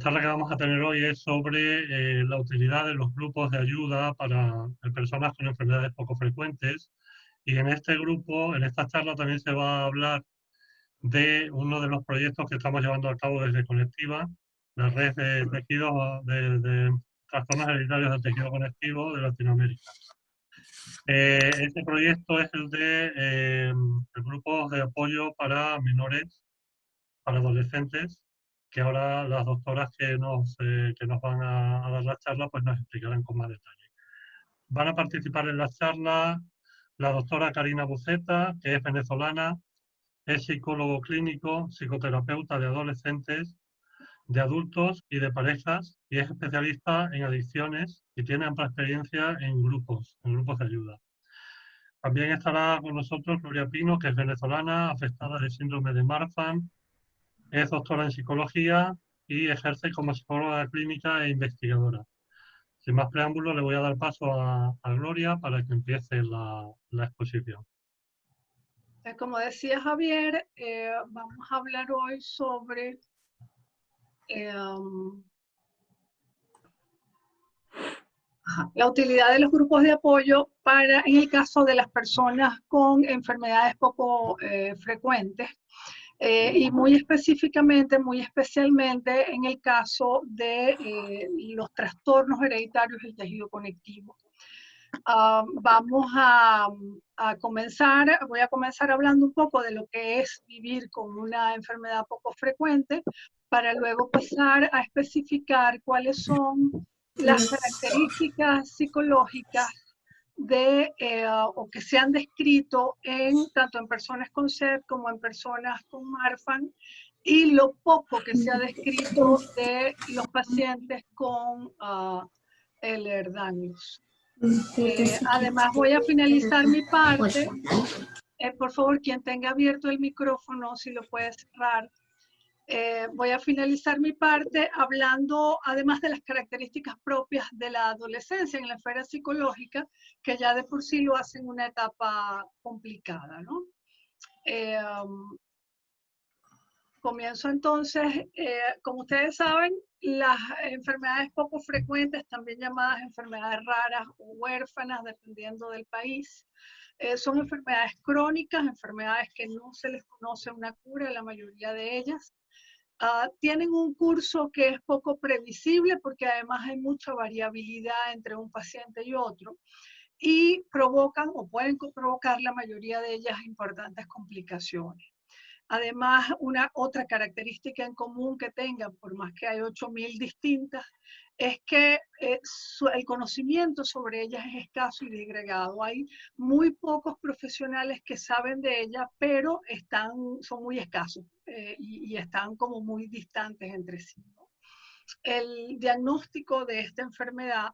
charla que vamos a tener hoy es sobre la utilidad de los grupos de ayuda para personas con enfermedades poco frecuentes. Y en este grupo, en esta charla también se va a hablar de uno de los proyectos que estamos llevando a cabo desde Conectiva, la red de tejidos de trastornos hereditarios del tejido conectivo de Latinoamérica. Este proyecto es el de grupos de apoyo para menores, para adolescentes, que ahora las doctoras que nos van a dar la charla pues nos explicarán con más detalle. Van a participar en la charla la doctora Karina Buceta, que es venezolana, es psicólogo clínico, psicoterapeuta de adolescentes, de adultos y de parejas, y es especialista en adicciones y tiene amplia experiencia en grupos de ayuda. También estará con nosotros Nuria Pino, que es venezolana, afectada de síndrome de Marfan, es doctora en psicología y ejerce como psicóloga clínica e investigadora. Sin más preámbulos, le voy a dar paso a Gloria para que empiece la exposición. Como decía Javier, vamos a hablar hoy sobre la utilidad de los grupos de apoyo en el caso de las personas con enfermedades poco frecuentes. Y muy específicamente, muy especialmente en el caso de los trastornos hereditarios del tejido conectivo. Vamos a voy a comenzar hablando un poco de lo que es vivir con una enfermedad poco frecuente, para luego pasar a especificar cuáles son las características psicológicas o que se han descrito tanto en personas con SED como en personas con Marfan, y lo poco que se ha descrito de los pacientes con Ehlers-Danlos. Además, voy a finalizar mi parte. Por favor, quien tenga abierto el micrófono, si lo puede cerrar. Voy a finalizar mi parte hablando, además de las características propias de la adolescencia en la esfera psicológica, que ya de por sí lo hacen una etapa complicada, ¿no? Comienzo entonces. Como ustedes saben, las enfermedades poco frecuentes, también llamadas enfermedades raras o huérfanas, dependiendo del país, son enfermedades crónicas, enfermedades que no se les conoce una cura, la mayoría de ellas. Tienen un curso que es poco previsible porque además hay mucha variabilidad entre un paciente y otro, y provocan o pueden provocar la mayoría de ellas importantes complicaciones. Además, otra característica en común que tengan, por más que hay 8.000 distintas, es que el conocimiento sobre ellas es escaso y disgregado. Hay muy pocos profesionales que saben de ellas, pero son muy escasos y están como muy distantes entre sí, ¿no? El diagnóstico de esta enfermedad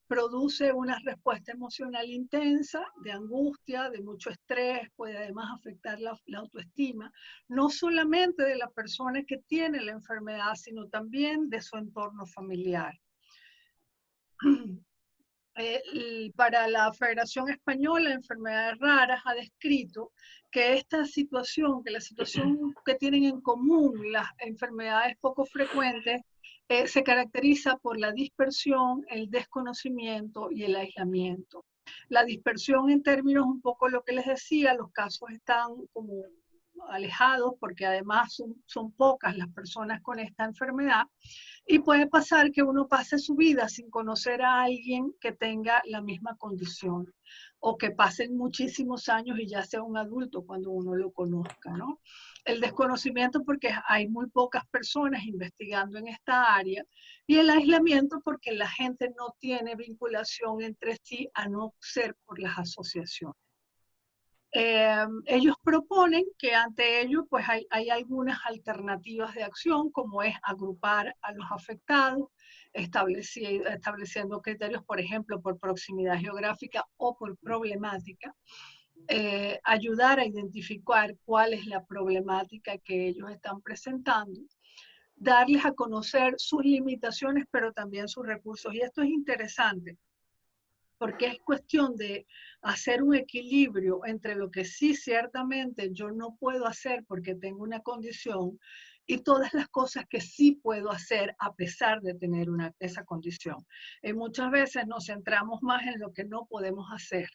produce una respuesta emocional intensa, de angustia, de mucho estrés, puede además afectar la autoestima, no solamente de la persona que tiene la enfermedad, sino también de su entorno familiar. Para la Federación Española de Enfermedades Raras ha descrito que la situación que tienen en común las enfermedades poco frecuentes se caracteriza por la dispersión, el desconocimiento y el aislamiento. La dispersión, en términos un poco lo que les decía, los casos están como alejados porque además son pocas las personas con esta enfermedad, y puede pasar que uno pase su vida sin conocer a alguien que tenga la misma condición, o que pasen muchísimos años y ya sea un adulto cuando uno lo conozca, ¿no? El desconocimiento porque hay muy pocas personas investigando en esta área, y el aislamiento porque la gente no tiene vinculación entre sí, a no ser por las asociaciones. Ellos proponen que ante ello pues hay algunas alternativas de acción, como es agrupar a los afectados, estableciendo criterios, por ejemplo, por proximidad geográfica o por problemática, ayudar a identificar cuál es la problemática que ellos están presentando, darles a conocer sus limitaciones, pero también sus recursos. Y esto es interesante, porque es cuestión de hacer un equilibrio entre lo que sí ciertamente yo no puedo hacer porque tengo una condición, y todas las cosas que sí puedo hacer a pesar de tener esa condición. Muchas veces nos centramos más en lo que no podemos hacer,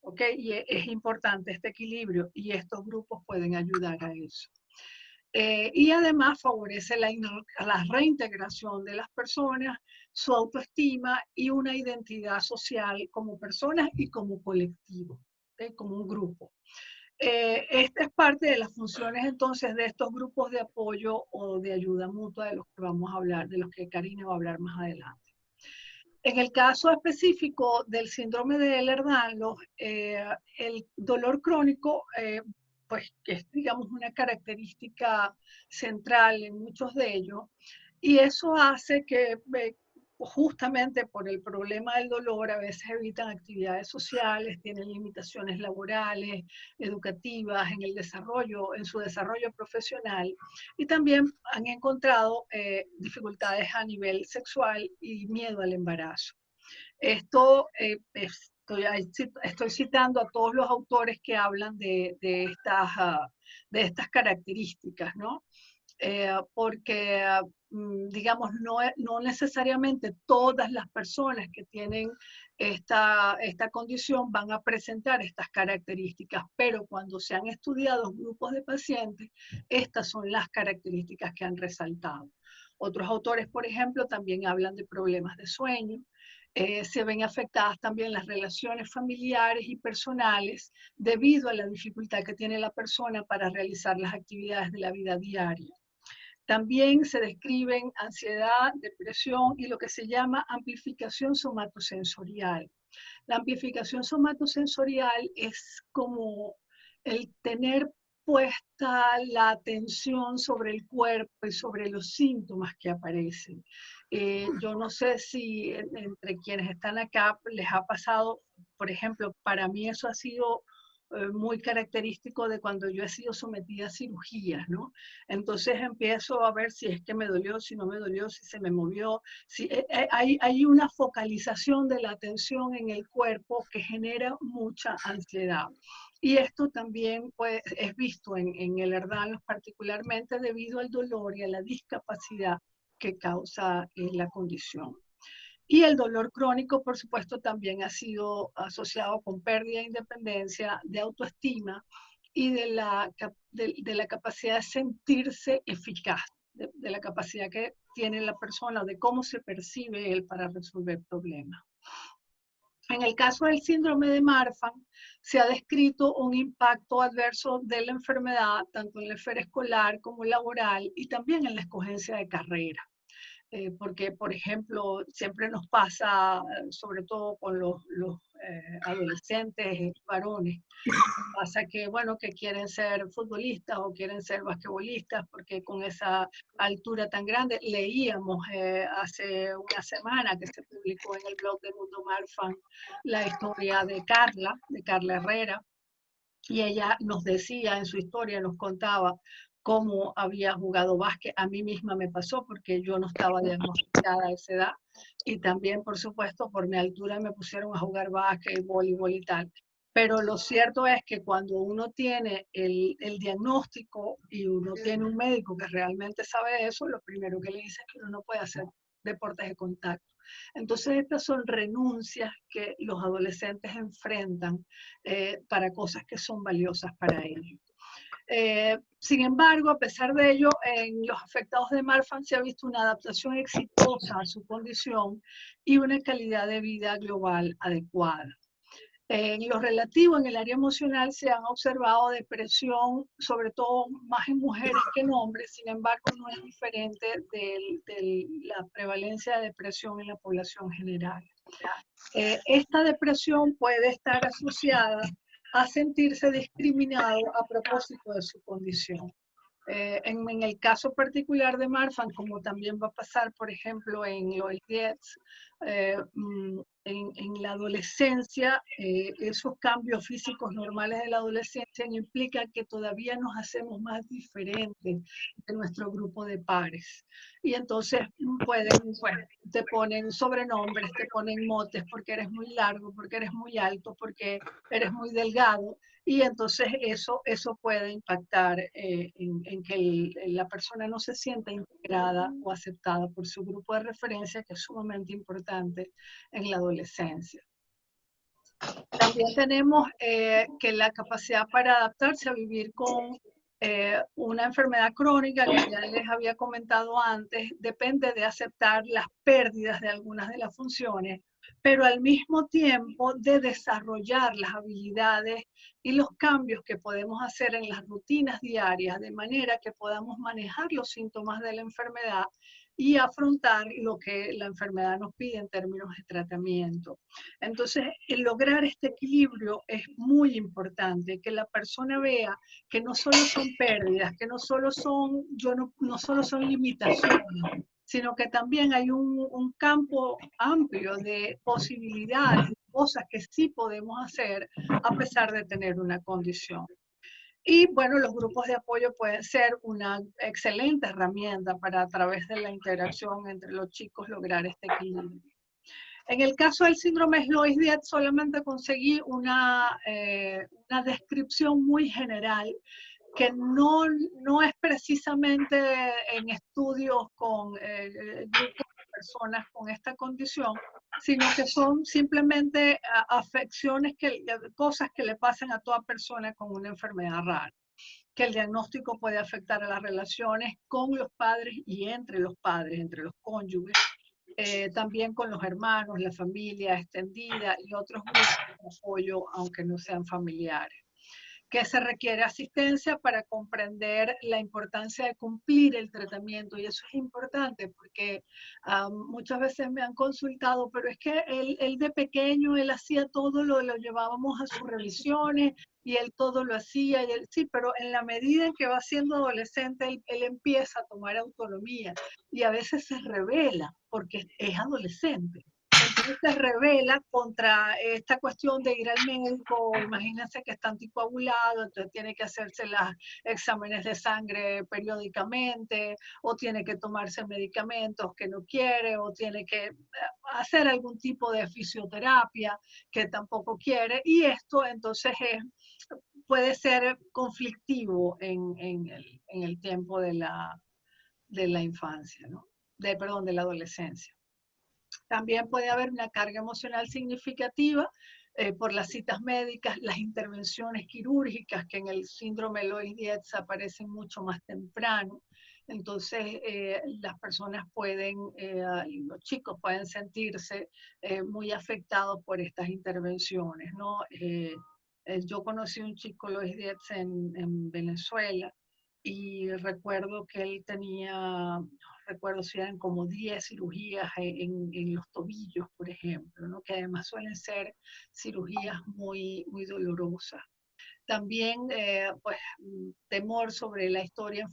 ¿ok? Y es importante este equilibrio y estos grupos pueden ayudar a eso. Y además favorece la reintegración de las personas, su autoestima y una identidad social como personas y como colectivo, como un grupo. Esta es parte de las funciones entonces de estos grupos de apoyo o de ayuda mutua de los que vamos a hablar, de los que Karine va a hablar más adelante. En el caso específico del síndrome de Ehlers-Danlos, el dolor crónico, pues que es, digamos, una característica central en muchos de ellos, y eso hace que justamente por el problema del dolor a veces evitan actividades sociales, tienen limitaciones laborales, educativas, en el desarrollo, en su desarrollo profesional, y también han encontrado dificultades a nivel sexual y miedo al embarazo. Esto estoy citando a todos los autores que hablan de estas características, ¿no? Porque, digamos, no necesariamente todas las personas que tienen esta condición van a presentar estas características, pero cuando se han estudiado grupos de pacientes, estas son las características que han resaltado. Otros autores, por ejemplo, también hablan de problemas de sueño. Se ven afectadas también las relaciones familiares y personales debido a la dificultad que tiene la persona para realizar las actividades de la vida diaria. También se describen ansiedad, depresión y lo que se llama amplificación somatosensorial. La amplificación somatosensorial es como el tener puesta la atención sobre el cuerpo y sobre los síntomas que aparecen. Yo no sé si entre quienes están acá les ha pasado, por ejemplo, para mí eso ha sido muy característico de cuando yo he sido sometida a cirugías, ¿no? Entonces empiezo a ver si es que me dolió, si no me dolió, si se me movió, si hay una focalización de la atención en el cuerpo que genera mucha ansiedad. Y esto también pues, es visto en Ehlers-Danlos particularmente debido al dolor y a la discapacidad que causa la condición. Y el dolor crónico, por supuesto, también ha sido asociado con pérdida de independencia, de autoestima y de la capacidad de sentirse eficaz, de la capacidad que tiene la persona, de cómo se percibe él para resolver problemas. En el caso del síndrome de Marfan, se ha descrito un impacto adverso de la enfermedad, tanto en la esfera escolar como laboral y también en la escogencia de carrera. Porque, por ejemplo, siempre nos pasa, sobre todo con los adolescentes varones, pasa que, bueno, que quieren ser futbolistas o quieren ser basquetbolistas porque con esa altura tan grande, leíamos hace una semana que se publicó en el blog de Mundo Marfan la historia de Carla Herrera, y ella nos decía en su historia, nos contaba cómo había jugado básquet. A mí misma me pasó porque yo no estaba diagnosticada a esa edad y también, por supuesto, por mi altura me pusieron a jugar básquet, voleibol y tal. Pero lo cierto es que cuando uno tiene el diagnóstico y uno tiene un médico que realmente sabe eso, lo primero que le dice es que uno no puede hacer deportes de contacto. Entonces, estas son renuncias que los adolescentes enfrentan para cosas que son valiosas para ellos. Sin embargo, a pesar de ello, en los afectados de Marfan se ha visto una adaptación exitosa a su condición y una calidad de vida global adecuada. En lo relativo, en el área emocional, se han observado depresión, sobre todo más en mujeres que en hombres, sin embargo, no es diferente de la prevalencia de depresión en la población general. Esta depresión puede estar asociada a sentirse discriminado a propósito de su condición. En el caso particular de Marfan, como también va a pasar, por ejemplo, en Loel Dietz, en la adolescencia, esos cambios físicos normales de la adolescencia implican que todavía nos hacemos más diferentes de nuestro grupo de pares. Y entonces pueden, pues, te ponen sobrenombres, te ponen motes porque eres muy largo, porque eres muy alto, porque eres muy delgado. Y entonces eso puede impactar en que la persona no se sienta integrada o aceptada por su grupo de referencia, que es sumamente importante en la adolescencia. También tenemos que la capacidad para adaptarse a vivir con una enfermedad crónica, que ya les había comentado antes, depende de aceptar las pérdidas de algunas de las funciones, pero al mismo tiempo de desarrollar las habilidades y los cambios que podemos hacer en las rutinas diarias, de manera que podamos manejar los síntomas de la enfermedad y afrontar lo que la enfermedad nos pide en términos de tratamiento. Entonces, el lograr este equilibrio es muy importante, que la persona vea que no solo son pérdidas, que no solo son, no solo son limitaciones, sino que también hay un campo amplio de posibilidades, de cosas que sí podemos hacer a pesar de tener una condición. Y bueno, los grupos de apoyo pueden ser una excelente herramienta para a través de la interacción entre los chicos lograr este equilibrio. En el caso del síndrome Lois-Dietz solamente conseguí una descripción muy general que no es precisamente en estudios con grupos de personas con esta condición, sino que son simplemente afecciones, cosas que le pasan a toda persona con una enfermedad rara, que el diagnóstico puede afectar a las relaciones con los padres y entre los padres, entre los cónyuges, también con los hermanos, la familia extendida y otros grupos de apoyo, aunque no sean familiares. Que se requiere asistencia para comprender la importancia de cumplir el tratamiento, y eso es importante porque muchas veces me han consultado, pero es que él de pequeño, él hacía todo, lo llevábamos a sus revisiones y él todo lo hacía, y él, sí, pero en la medida en que va siendo adolescente, él empieza a tomar autonomía y a veces se revela porque es adolescente. Entonces se revela contra esta cuestión de ir al médico. Imagínense que está anticoagulado, entonces tiene que hacerse los exámenes de sangre periódicamente, o tiene que tomarse medicamentos que no quiere, o tiene que hacer algún tipo de fisioterapia que tampoco quiere, y esto entonces puede ser conflictivo en el tiempo de la infancia, ¿no? Perdón, de la adolescencia. También puede haber una carga emocional significativa por las citas médicas, las intervenciones quirúrgicas, que en el síndrome Lois-Dietz aparecen mucho más temprano. Entonces, las personas pueden, los chicos pueden sentirse muy afectados por estas intervenciones, ¿no? Yo conocí un chico Lois-Dietz en Venezuela, y recuerdo que él tenía, no recuerdo si eran como 10 cirugías en los tobillos, por ejemplo, ¿no? Que además suelen ser cirugías muy dolorosas. También, pues, temor sobre la historia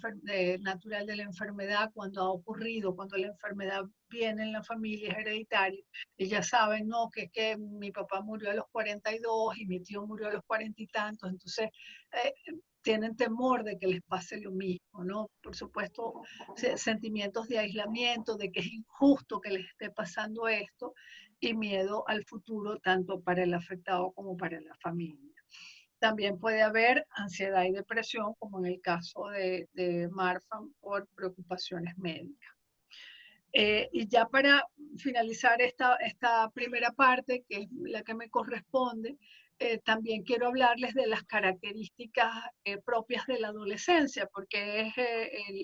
natural de la enfermedad cuando ha ocurrido, cuando la enfermedad viene en la familia, es hereditaria. Y ya saben, ¿no? Que mi papá murió a los 42 y mi tío murió a los 40 y tantos. Entonces, tienen temor de que les pase lo mismo, ¿no? Por supuesto, sentimientos de aislamiento, de que es injusto que les esté pasando esto, y miedo al futuro, tanto para el afectado como para la familia. También puede haber ansiedad y depresión, como en el caso de Marfan, por preocupaciones médicas. Y ya para finalizar esta primera parte, que es la que me corresponde, también quiero hablarles de las características propias de la adolescencia, porque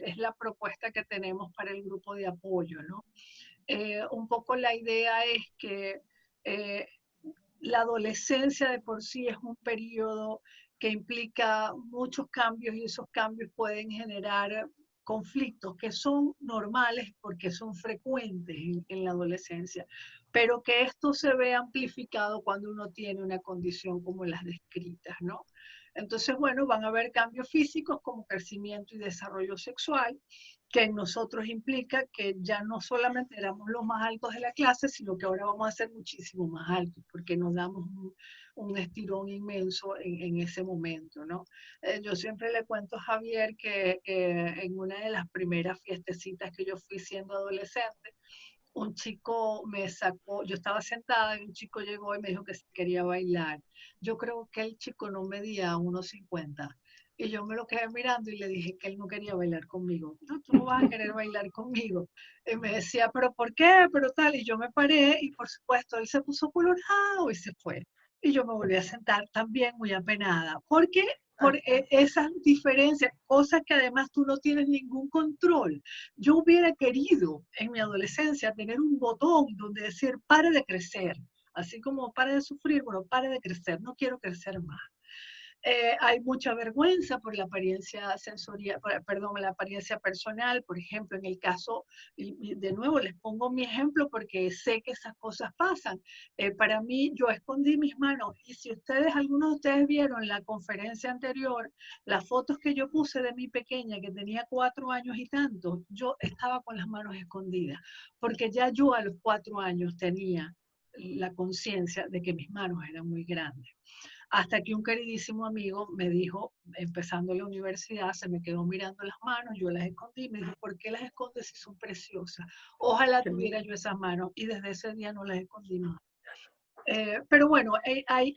es la propuesta que tenemos para el grupo de apoyo, ¿no? Un poco la idea es que la adolescencia de por sí es un periodo que implica muchos cambios, y esos cambios pueden generar conflictos que son normales porque son frecuentes en la adolescencia, pero que esto se ve amplificado cuando uno tiene una condición como las descritas, ¿no? Entonces, bueno, van a haber cambios físicos como crecimiento y desarrollo sexual, que en nosotros implica que ya no solamente éramos los más altos de la clase, sino que ahora vamos a ser muchísimo más altos, porque nos damos un estirón inmenso en ese momento, ¿no? Yo siempre le cuento a Javier que en una de las primeras fiestecitas que yo fui siendo adolescente, un chico me sacó, yo estaba sentada y un chico llegó y me dijo que si quería bailar. Yo creo que el chico no medía 1,50. Y yo me lo quedé mirando y le dije que él no quería bailar conmigo. No, tú no vas a querer bailar conmigo. Y me decía, pero ¿por qué? Pero tal. Y yo me paré y por supuesto él se puso colorado y se fue. Y yo me volví a sentar también muy apenada. Porque por esas diferencias, cosas que además tú no tienes ningún control. Yo hubiera querido en mi adolescencia tener un botón donde decir, pare de crecer. Así como pare de sufrir, bueno, pare de crecer, no quiero crecer más. Hay mucha vergüenza por la apariencia sensorial, perdón, la apariencia personal, por ejemplo, en el caso, y de nuevo les pongo mi ejemplo porque sé que esas cosas pasan. Para mí, yo escondí mis manos y si ustedes, algunos de ustedes vieron la conferencia anterior, las fotos que yo puse de mi pequeña que tenía 4 años y tanto, yo estaba con las manos escondidas, porque ya yo a los 4 años tenía la conciencia de que mis manos eran muy grandes. Hasta que un queridísimo amigo me dijo, empezando la universidad, se me quedó mirando las manos, yo las escondí, me dijo, ¿por qué las escondes si son preciosas? Ojalá tuviera yo esas manos, y desde ese día no las escondí más. Pero bueno, hay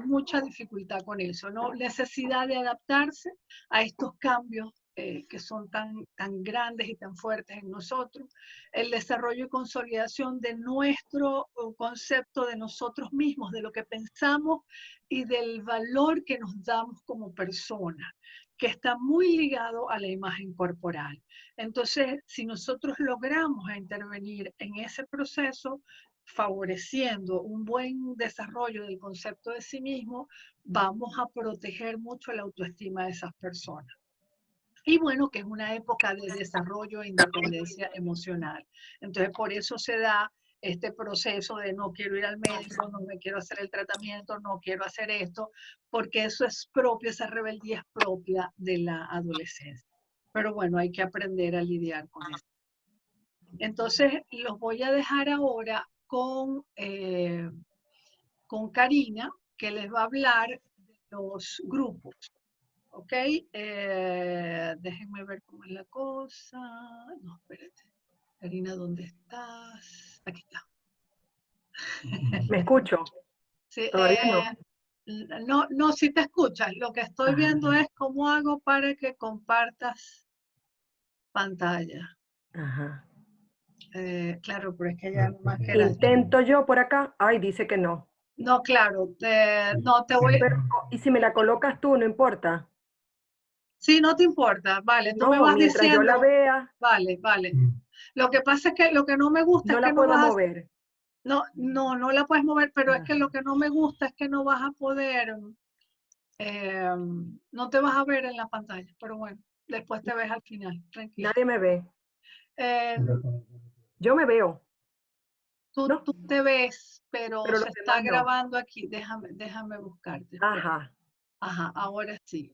mucha dificultad con eso, ¿no? Necesidad de adaptarse a estos cambios que son tan grandes y tan fuertes en nosotros, el desarrollo y consolidación de nuestro concepto de nosotros mismos, de lo que pensamos y del valor que nos damos como personas, que está muy ligado a la imagen corporal. Entonces, si nosotros logramos intervenir en ese proceso, favoreciendo un buen desarrollo del concepto de sí mismo, vamos a proteger mucho la autoestima de esas personas. Y bueno, que es una época de desarrollo e independencia emocional. Entonces, por eso se da este proceso de no quiero ir al médico, no me quiero hacer el tratamiento, no quiero hacer esto, porque eso es propio, esa rebeldía es propia de la adolescencia. Pero bueno, hay que aprender a lidiar con eso. Entonces, los voy a dejar ahora con Karina, que les va a hablar de los grupos. ¿Ok? Déjenme ver cómo es la cosa. No, espérate. Karina, ¿dónde estás? Aquí está. ¿Me escucho? Sí, Todavía no. no, sí te escuchas. Lo que estoy viendo es cómo hago para que compartas pantalla. Ajá. Claro, pero es que ya no más que Intento yo por acá. Ay, dice que no. No, claro, no te voy. Pero, ¿y si me la colocas tú, no importa? Sí, no te importa, vale, tú me No, vas mientras yo la diciendo, vea, vale. Lo que pasa es que lo que no me gusta no es que la no puedo vas a, mover. no la puedes mover, pero es que Ajá. lo que no me gusta es que no vas a poder, no te vas a ver en la pantalla, pero bueno, después te ves al final, tranquilo. Nadie me ve. Eh, Yo me veo, tú ¿no? te ves, pero Pero se los está demás no. grabando aquí, déjame buscarte. Espera. Ajá. Ajá, ahora sí.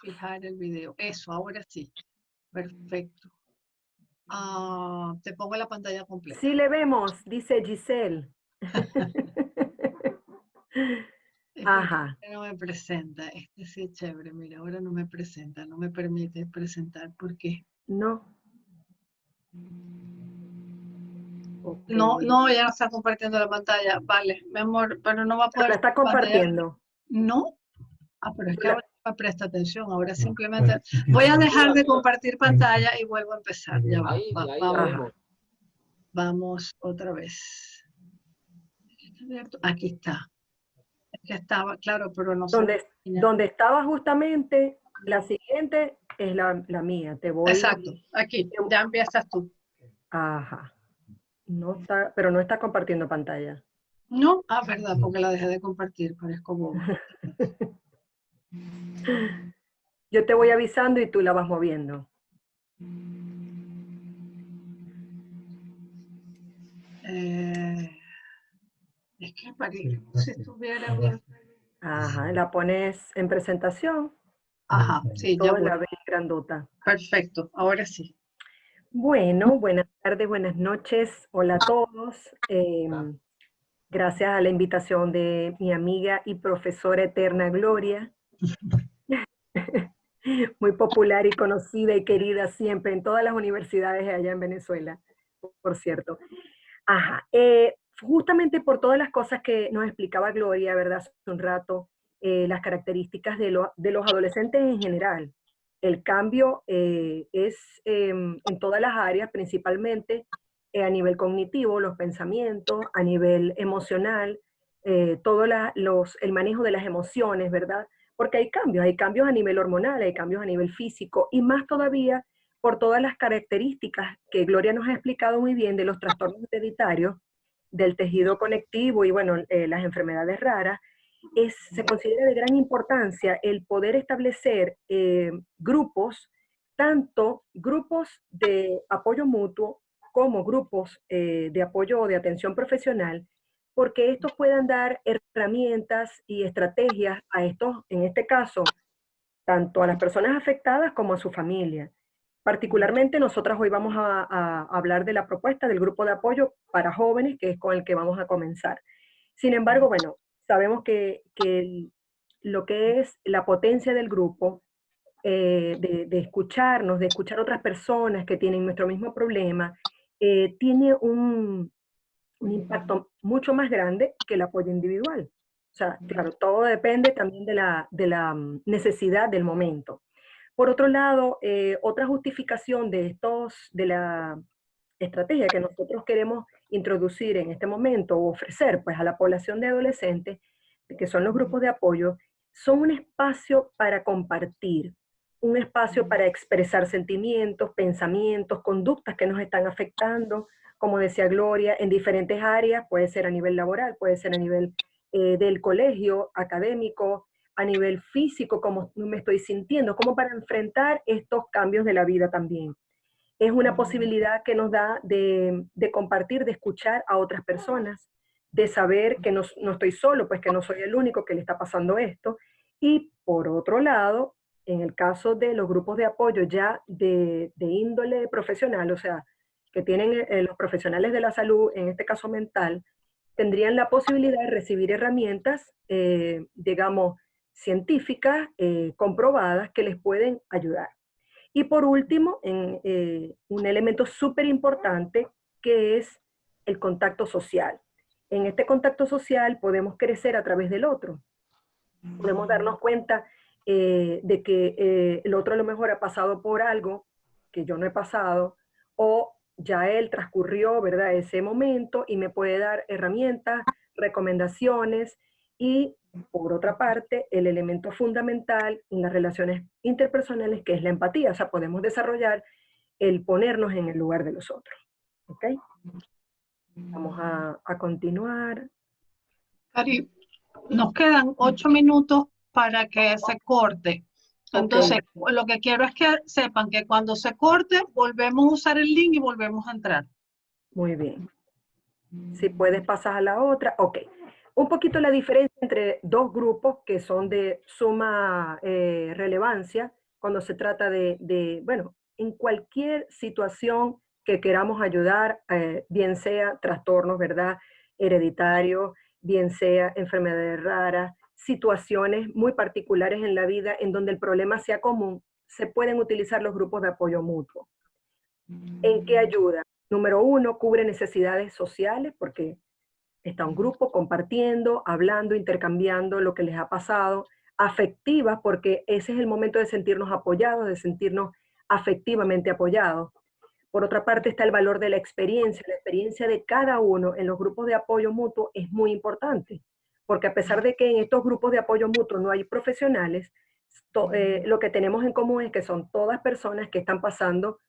Fijar el video. Eso, ahora sí. Perfecto. Te pongo la pantalla completa. Sí le vemos, dice Giselle. Es porque Ajá. no me presenta. Este sí es chévere. Mira, ahora no me presenta, no me permite presentar. ¿Por qué? No. Ok. No, ya no está compartiendo la pantalla. Vale, mi amor, pero no va a Pero poder la ser está pantalla. compartiendo. No. Pero es que La- ahora no me presta atención. Ahora simplemente voy a dejar de compartir pantalla y vuelvo a empezar. Ya va. Ajá. Vamos otra vez. Aquí está. Es que estaba, claro, pero no se me enseña. Donde estaba justamente, la siguiente es la mía. Te voy. Exacto, aquí, ya empiezas tú. Ajá. No está, pero no está compartiendo pantalla. No, verdad, porque la dejé de compartir, parezco boba. Yo te voy avisando y tú la vas moviendo. Es que parece como si estuviera. Ajá, la pones en presentación. Ajá, sí, ya Todos voy. la ven grandota. Perfecto, ahora sí. Bueno, buenas tardes, buenas noches. Hola a todos. Gracias a la invitación de mi amiga y profesora eterna Gloria, muy popular y conocida y querida siempre en todas las universidades allá en Venezuela, por cierto. Ajá, justamente por todas las cosas que nos explicaba Gloria, ¿verdad? Hace un rato, las características de los adolescentes en general. El cambio es en todas las áreas, principalmente a nivel cognitivo, los pensamientos, a nivel emocional, el manejo de las emociones, ¿verdad? Porque hay cambios a nivel hormonal, hay cambios a nivel físico, y más todavía por todas las características que Gloria nos ha explicado muy bien de los trastornos hereditarios, del tejido conectivo y bueno, las enfermedades raras, se considera de gran importancia el poder establecer grupos, tanto grupos de apoyo mutuo como grupos de apoyo o de atención profesional, porque estos puedan dar herramientas y estrategias a estos, en este caso, tanto a las personas afectadas como a su familia. Particularmente nosotras hoy vamos a hablar de la propuesta del grupo de apoyo para jóvenes, que es con el que vamos a comenzar. Sin embargo, bueno, sabemos que lo que es la potencia del grupo, de escucharnos, de escuchar otras personas que tienen nuestro mismo problema, tiene un impacto mucho más grande que el apoyo individual. O sea, claro, todo depende también de la necesidad del momento. Por otro lado, otra justificación de la estrategia que nosotros queremos introducir en este momento o ofrecer pues, a la población de adolescentes, que son los grupos de apoyo, son un espacio para compartir, un espacio para expresar sentimientos, pensamientos, conductas que nos están afectando, como decía Gloria, en diferentes áreas, puede ser a nivel laboral, puede ser a nivel del colegio, académico, a nivel físico, cómo me estoy sintiendo, como para enfrentar estos cambios de la vida también. Es una posibilidad que nos da de compartir, de escuchar a otras personas, de saber que no estoy solo, pues que no soy el único que le está pasando esto. Y por otro lado, en el caso de los grupos de apoyo ya de índole profesional, o sea, que tienen los profesionales de la salud, en este caso mental, tendrían la posibilidad de recibir herramientas, digamos, científicas, comprobadas, que les pueden ayudar. Y por último, un elemento súper importante que es el contacto social. En este contacto social podemos crecer a través del otro. Podemos darnos cuenta de que el otro a lo mejor ha pasado por algo que yo no he pasado, o ya él transcurrió, ¿verdad?, ese momento y me puede dar herramientas, recomendaciones. Y por otra parte, el elemento fundamental en las relaciones interpersonales, que es la empatía. O sea, podemos desarrollar el ponernos en el lugar de los otros. ¿Ok? Vamos a continuar. Cari, nos quedan 8 minutos para que se corte. Entonces, Okay. lo que quiero es que sepan que cuando se corte, volvemos a usar el link y volvemos a entrar. Muy bien. Si puedes pasar a la otra. Ok. Un poquito la diferencia entre dos grupos que son de suma relevancia cuando se trata bueno, en cualquier situación que queramos ayudar, bien sea trastornos, ¿verdad?, hereditarios, bien sea enfermedades raras, situaciones muy particulares en la vida en donde el problema sea común, se pueden utilizar los grupos de apoyo mutuo. ¿En qué ayuda? Número uno, cubre necesidades sociales porque está un grupo compartiendo, hablando, intercambiando lo que les ha pasado. Afectivas porque ese es el momento de sentirnos apoyados, de sentirnos afectivamente apoyados. Por otra parte está el valor de la experiencia de cada uno en los grupos de apoyo mutuo es muy importante, porque a pesar de que en estos grupos de apoyo mutuo no hay profesionales, lo que tenemos en común es que son todas personas que están pasando,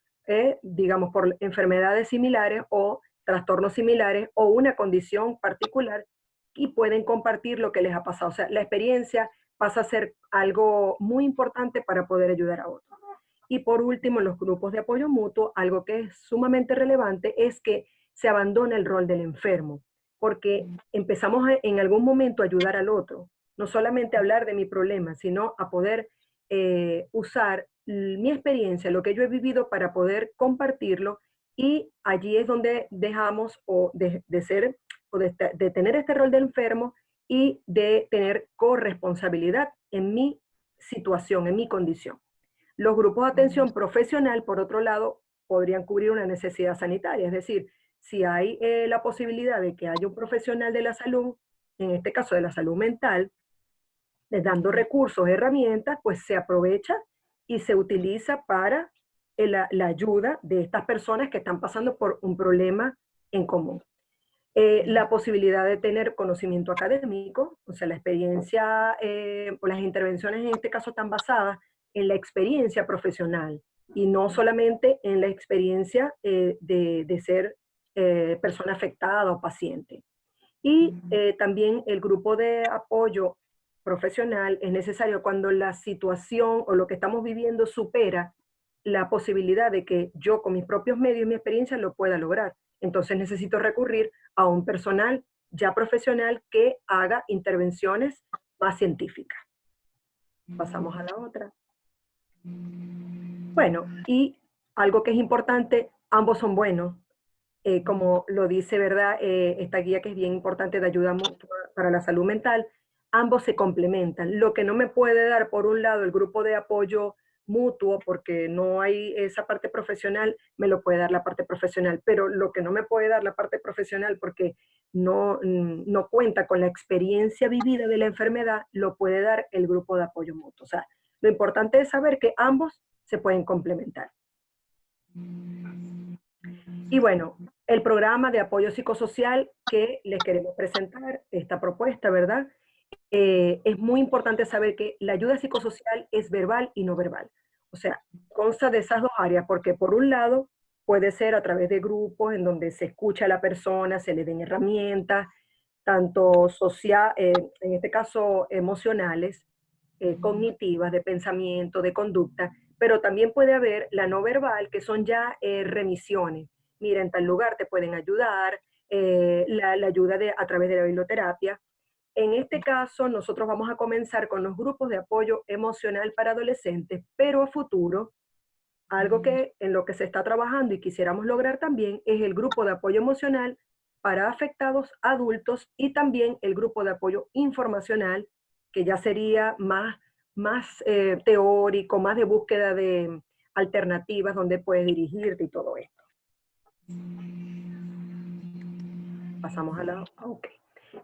digamos, por enfermedades similares o trastornos similares o una condición particular y pueden compartir lo que les ha pasado. O sea, la experiencia pasa a ser algo muy importante para poder ayudar a otros. Y por último, en los grupos de apoyo mutuo, algo que es sumamente relevante es que se abandona el rol del enfermo, porque empezamos en algún momento a ayudar al otro, no solamente a hablar de mi problema, sino a poder usar mi experiencia, lo que yo he vivido para poder compartirlo, y allí es donde dejamos de ser o de tener este rol de enfermo y de tener corresponsabilidad en mi situación, en mi condición. Los grupos de atención profesional, por otro lado, podrían cubrir una necesidad sanitaria, es decir, si hay la posibilidad de que haya un profesional de la salud, en este caso de la salud mental, dando recursos, herramientas, pues se aprovecha y se utiliza para la ayuda de estas personas que están pasando por un problema en común. La posibilidad de tener conocimiento académico, o sea, la experiencia o las intervenciones en este caso están basadas en la experiencia profesional y no solamente en la experiencia de ser persona afectada o paciente. Y también el grupo de apoyo profesional es necesario cuando la situación o lo que estamos viviendo supera la posibilidad de que yo con mis propios medios y mi experiencia lo pueda lograr. Entonces necesito recurrir a un personal ya profesional que haga intervenciones más científicas. Pasamos a la otra. Bueno, y algo que es importante, ambos son buenos. Como lo dice, ¿verdad? Esta guía que es bien importante de ayuda para la salud mental, ambos se complementan. Lo que no me puede dar, por un lado, el grupo de apoyo mutuo, porque no hay esa parte profesional, me lo puede dar la parte profesional, pero lo que no me puede dar la parte profesional, porque no cuenta con la experiencia vivida de la enfermedad, lo puede dar el grupo de apoyo mutuo. O sea, lo importante es saber que ambos se pueden complementar. Y bueno, el programa de apoyo psicosocial que les queremos presentar, esta propuesta, ¿verdad? Es muy importante saber que la ayuda psicosocial es verbal y no verbal. O sea, consta de esas dos áreas, porque por un lado puede ser a través de grupos en donde se escucha a la persona, se le den herramientas, tanto social, en este caso emocionales, cognitivas, de pensamiento, de conducta, pero también puede haber la no verbal, que son ya remisiones. Mira, en tal lugar te pueden ayudar, la ayuda a través de la biblioterapia. En este caso, nosotros vamos a comenzar con los grupos de apoyo emocional para adolescentes, pero a futuro, algo que en lo que se está trabajando y quisiéramos lograr también es el grupo de apoyo emocional para afectados adultos y también el grupo de apoyo informacional, que ya sería más teórico, más de búsqueda de alternativas donde puedes dirigirte y todo esto. Pasamos a la... Ok.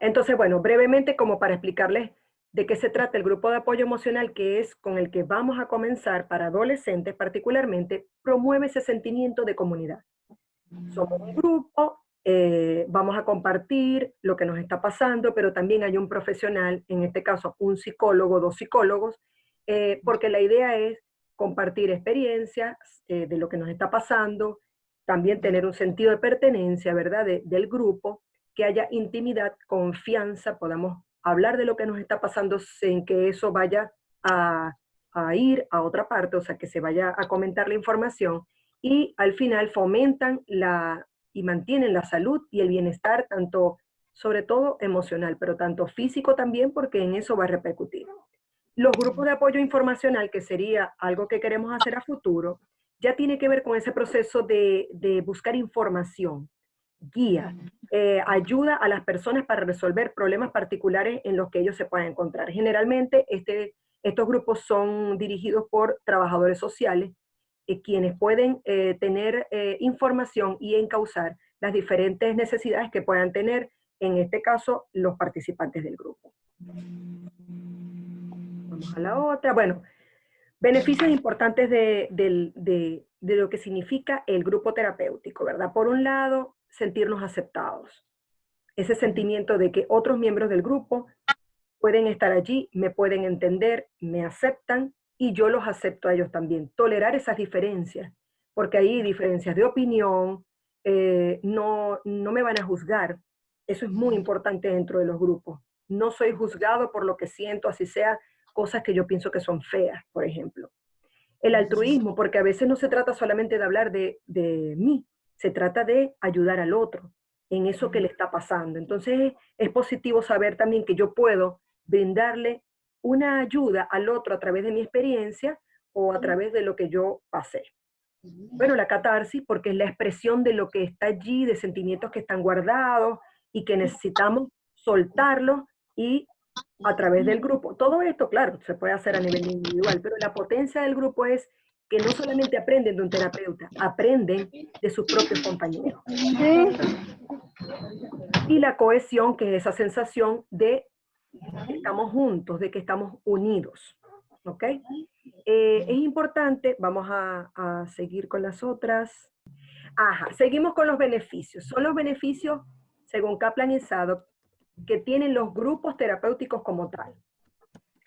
Entonces, bueno, brevemente como para explicarles de qué se trata el grupo de apoyo emocional, que es con el que vamos a comenzar para adolescentes particularmente, promueve ese sentimiento de comunidad. Somos un grupo, vamos a compartir lo que nos está pasando, pero también hay un profesional, en este caso un psicólogo, dos psicólogos, porque la idea es compartir experiencias de lo que nos está pasando, también tener un sentido de pertenencia, ¿verdad?, del grupo, que haya intimidad, confianza, podamos hablar de lo que nos está pasando sin que eso vaya a ir a otra parte, o sea, que se vaya a comentar la información, y al final fomentan y mantienen la salud y el bienestar, tanto, sobre todo emocional, pero tanto físico también, porque en eso va a repercutir. Los grupos de apoyo informacional, que sería algo que queremos hacer a futuro, ya tiene que ver con ese proceso de buscar información, guía, ayuda a las personas para resolver problemas particulares en los que ellos se puedan encontrar. Generalmente estos grupos son dirigidos por trabajadores sociales, quienes pueden tener información y encauzar las diferentes necesidades que puedan tener, en este caso, los participantes del grupo. Vamos a la otra. Bueno, beneficios importantes de lo que significa el grupo terapéutico, ¿verdad? Por un lado, sentirnos aceptados. Ese sentimiento de que otros miembros del grupo pueden estar allí, me pueden entender, me aceptan y yo los acepto a ellos también. Tolerar esas diferencias, porque hay diferencias de opinión, no me van a juzgar. Eso es muy importante dentro de los grupos. No soy juzgado por lo que siento, así sea cosas que yo pienso que son feas, por ejemplo. El altruismo, porque a veces no se trata solamente de hablar de mí, se trata de ayudar al otro en eso que le está pasando. Entonces es positivo saber también que yo puedo brindarle una ayuda al otro a través de mi experiencia o a través de lo que yo pasé. Bueno, la catarsis, porque es la expresión de lo que está allí, de sentimientos que están guardados y que necesitamos soltarlos y a través del grupo. Todo esto, claro, se puede hacer a nivel individual, pero la potencia del grupo es que no solamente aprenden de un terapeuta, aprenden de sus propios compañeros. Y la cohesión, que es esa sensación de que estamos juntos, de que estamos unidos. ¿Ok? Es importante, vamos a seguir con las otras. Ajá, seguimos con los beneficios. Son los beneficios, según Kaplan y Zadok, que tienen los grupos terapéuticos como tal.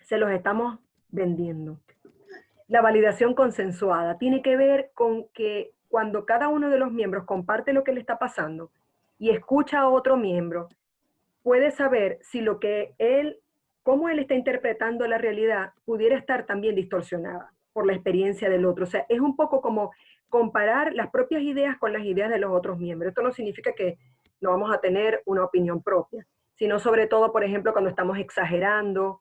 Se los estamos vendiendo. La validación consensuada tiene que ver con que cuando cada uno de los miembros comparte lo que le está pasando y escucha a otro miembro, puede saber si lo que él, cómo él está interpretando la realidad, pudiera estar también distorsionada por la experiencia del otro. O sea, es un poco como comparar las propias ideas con las ideas de los otros miembros. Esto no significa que no vamos a tener una opinión propia, sino sobre todo, por ejemplo, cuando estamos exagerando,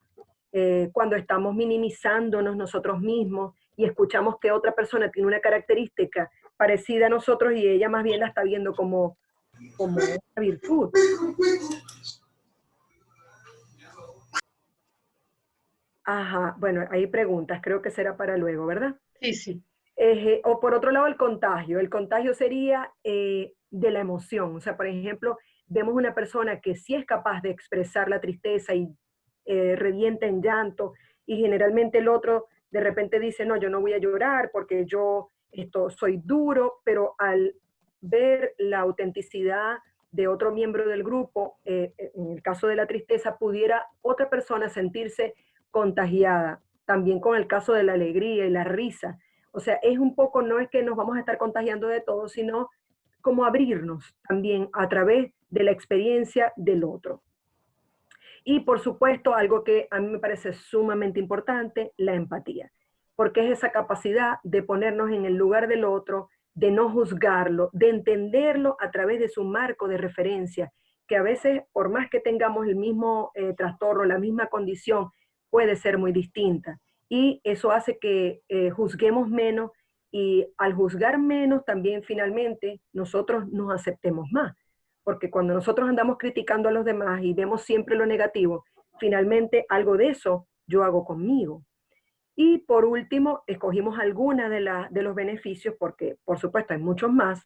cuando estamos minimizándonos nosotros mismos y escuchamos que otra persona tiene una característica parecida a nosotros y ella más bien la está viendo como una virtud. Ajá, bueno, hay preguntas, creo que será para luego, ¿verdad? Sí, sí. O por otro lado, el contagio. El contagio sería de la emoción. O sea, por ejemplo, vemos una persona que sí es capaz de expresar la tristeza y revienta en llanto, y generalmente el otro de repente dice, no, yo no voy a llorar porque yo soy duro, pero al ver la autenticidad de otro miembro del grupo, en el caso de la tristeza, pudiera otra persona sentirse contagiada. También con el caso de la alegría y la risa. O sea, es un poco, no es que nos vamos a estar contagiando de todo, sino como abrirnos también a través de la experiencia del otro. Y por supuesto, algo que a mí me parece sumamente importante, la empatía, porque es esa capacidad de ponernos en el lugar del otro, de no juzgarlo, de entenderlo a través de su marco de referencia, que a veces, por más que tengamos el mismo trastorno, la misma condición, puede ser muy distinta. Y eso hace que juzguemos menos, y al juzgar menos también finalmente nosotros nos aceptemos más. Porque cuando nosotros andamos criticando a los demás y vemos siempre lo negativo, finalmente algo de eso yo hago conmigo. Y por último, escogimos algunas de los beneficios, porque por supuesto hay muchos más,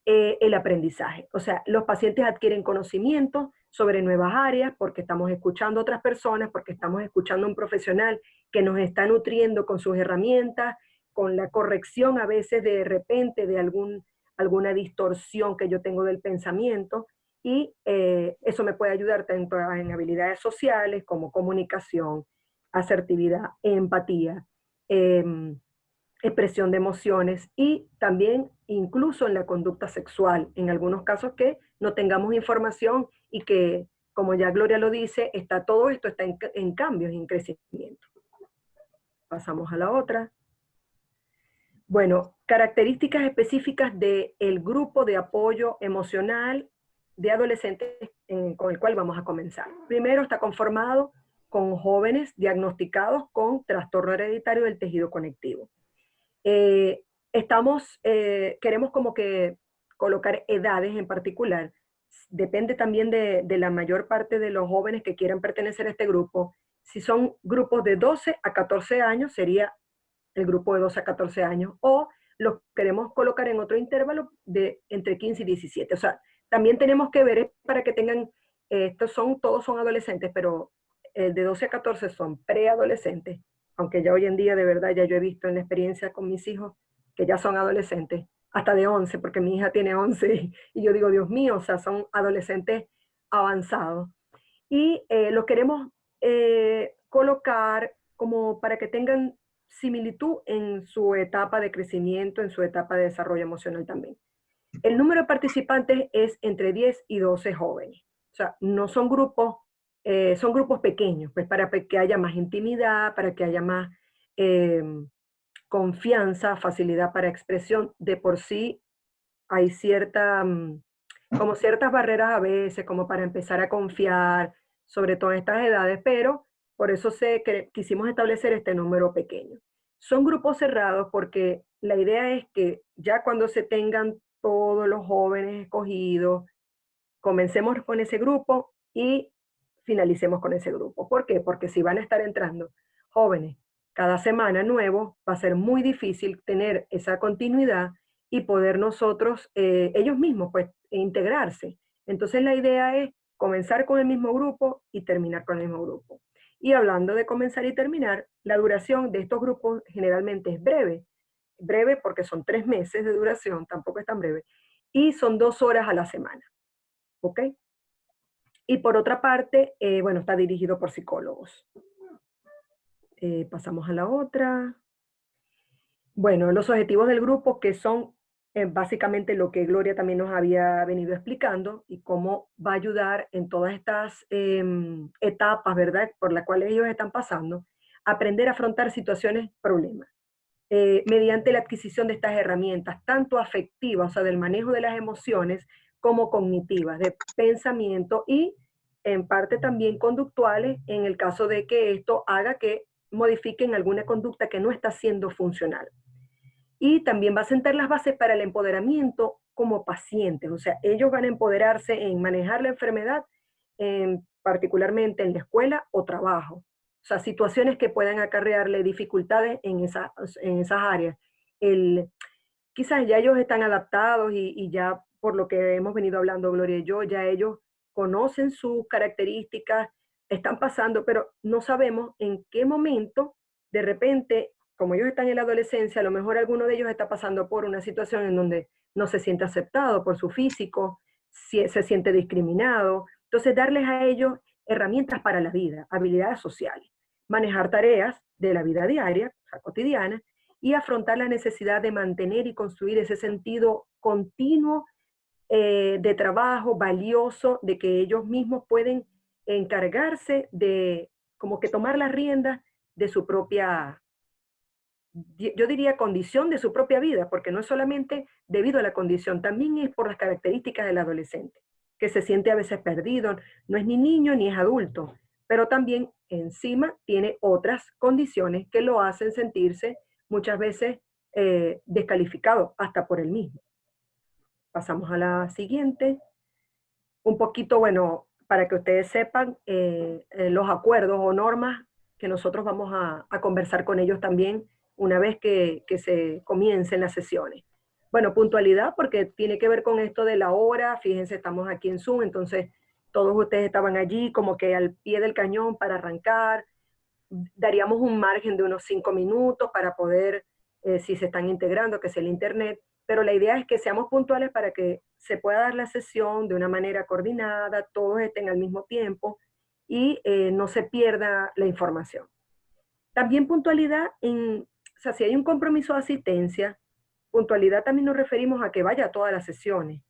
el aprendizaje. O sea, los pacientes adquieren conocimiento sobre nuevas áreas porque estamos escuchando a otras personas, porque estamos escuchando a un profesional que nos está nutriendo con sus herramientas, con la corrección a veces de repente de alguna distorsión que yo tengo del pensamiento, y eso me puede ayudar tanto en habilidades sociales como comunicación, asertividad, empatía, expresión de emociones, y también incluso en la conducta sexual, en algunos casos que no tengamos información y que, como ya Gloria lo dice, todo esto está en cambios y en crecimiento. Pasamos a la otra. Bueno, características específicas del grupo de apoyo emocional de adolescentes con el cual vamos a comenzar. Primero, está conformado con jóvenes diagnosticados con trastorno hereditario del tejido conectivo. Queremos como que colocar edades en particular. Depende también de la mayor parte de los jóvenes que quieran pertenecer a este grupo. Si son grupos de 12 a 14 años, sería el grupo de 12 a 14 años, o los queremos colocar en otro intervalo de entre 15 y 17. O sea, también tenemos que ver para que tengan, todos son adolescentes, pero el de 12 a 14 son preadolescentes, aunque ya hoy en día de verdad ya yo he visto en la experiencia con mis hijos que ya son adolescentes, hasta de 11, porque mi hija tiene 11 y yo digo, Dios mío, o sea, son adolescentes avanzados. Y lo queremos colocar como para que tengan similitud en su etapa de crecimiento, en su etapa de desarrollo emocional también. El número de participantes es entre 10 y 12 jóvenes. O sea, no son grupos, son grupos pequeños, pues para que haya más intimidad, para que haya más confianza, facilidad para expresión. De por sí hay como ciertas barreras a veces, como para empezar a confiar, sobre todo en estas edades, pero Por eso quisimos establecer este número pequeño. Son grupos cerrados porque la idea es que ya cuando se tengan todos los jóvenes escogidos, comencemos con ese grupo y finalicemos con ese grupo. ¿Por qué? Porque si van a estar entrando jóvenes cada semana nuevos, va a ser muy difícil tener esa continuidad y poder nosotros, ellos mismos, pues, integrarse. Entonces la idea es comenzar con el mismo grupo y terminar con el mismo grupo. Y hablando de comenzar y terminar, la duración de estos grupos generalmente es breve. Breve porque son 3 meses de duración, tampoco es tan breve. Y son 2 horas a la semana. ¿Ok? Y por otra parte, bueno, está dirigido por psicólogos. Pasamos a la otra. Bueno, los objetivos del grupo, que son básicamente lo que Gloria también nos había venido explicando y cómo va a ayudar en todas estas etapas, ¿verdad?, por las cuales ellos están pasando, aprender a afrontar situaciones, problemas, mediante la adquisición de estas herramientas, tanto afectivas, o sea, del manejo de las emociones, como cognitivas, de pensamiento y en parte también conductuales, en el caso de que esto haga que modifiquen alguna conducta que no está siendo funcional. Y también va a sentar las bases para el empoderamiento como pacientes, o sea, ellos van a empoderarse en manejar la enfermedad, particularmente en la escuela o trabajo. O sea, situaciones que puedan acarrearle dificultades en esas áreas. Quizás ya ellos están adaptados y ya por lo que hemos venido hablando Gloria y yo, ya ellos conocen sus características, están pasando, pero no sabemos en qué momento de repente, como ellos están en la adolescencia, a lo mejor alguno de ellos está pasando por una situación en donde no se siente aceptado por su físico, se siente discriminado. Entonces, darles a ellos herramientas para la vida, habilidades sociales, manejar tareas de la vida diaria, o sea, cotidiana, y afrontar la necesidad de mantener y construir ese sentido continuo de trabajo valioso, de que ellos mismos pueden encargarse de como que tomar las riendas de su propia, yo diría condición de su propia vida, porque no es solamente debido a la condición, también es por las características del adolescente, que se siente a veces perdido, no es ni niño ni es adulto, pero también encima tiene otras condiciones que lo hacen sentirse muchas veces descalificado hasta por él mismo. Pasamos a la siguiente. Un poquito, bueno, para que ustedes sepan los acuerdos o normas que nosotros vamos a conversar con ellos también una vez que se comiencen las sesiones. Bueno, puntualidad, porque tiene que ver con esto de la hora. Fíjense, estamos aquí en Zoom, entonces todos ustedes estaban allí como que al pie del cañón para arrancar. Daríamos un margen de unos 5 minutos para poder, si se están integrando, que sea el internet, pero la idea es que seamos puntuales para que se pueda dar la sesión de una manera coordinada, todos estén al mismo tiempo y no se pierda la información. También puntualidad, o sea, si hay un compromiso de asistencia, puntualidad también nos referimos a que vaya a todas las sesiones.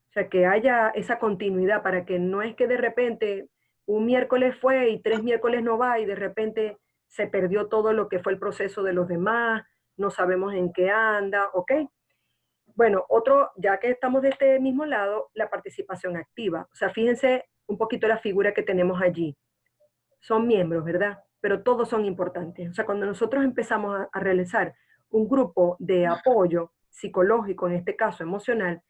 O sea, que haya esa continuidad para que no es que de repente un miércoles fue y 3 miércoles no va y de repente se perdió todo lo que fue el proceso de los demás, no sabemos en qué anda, ¿ok? Bueno, otro, ya que estamos de este mismo lado, la participación activa. O sea, fíjense un poquito la figura que tenemos allí. Son miembros, ¿verdad? Pero todos son importantes. O sea, cuando nosotros empezamos a realizar un grupo de apoyo psicológico, en este caso emocional,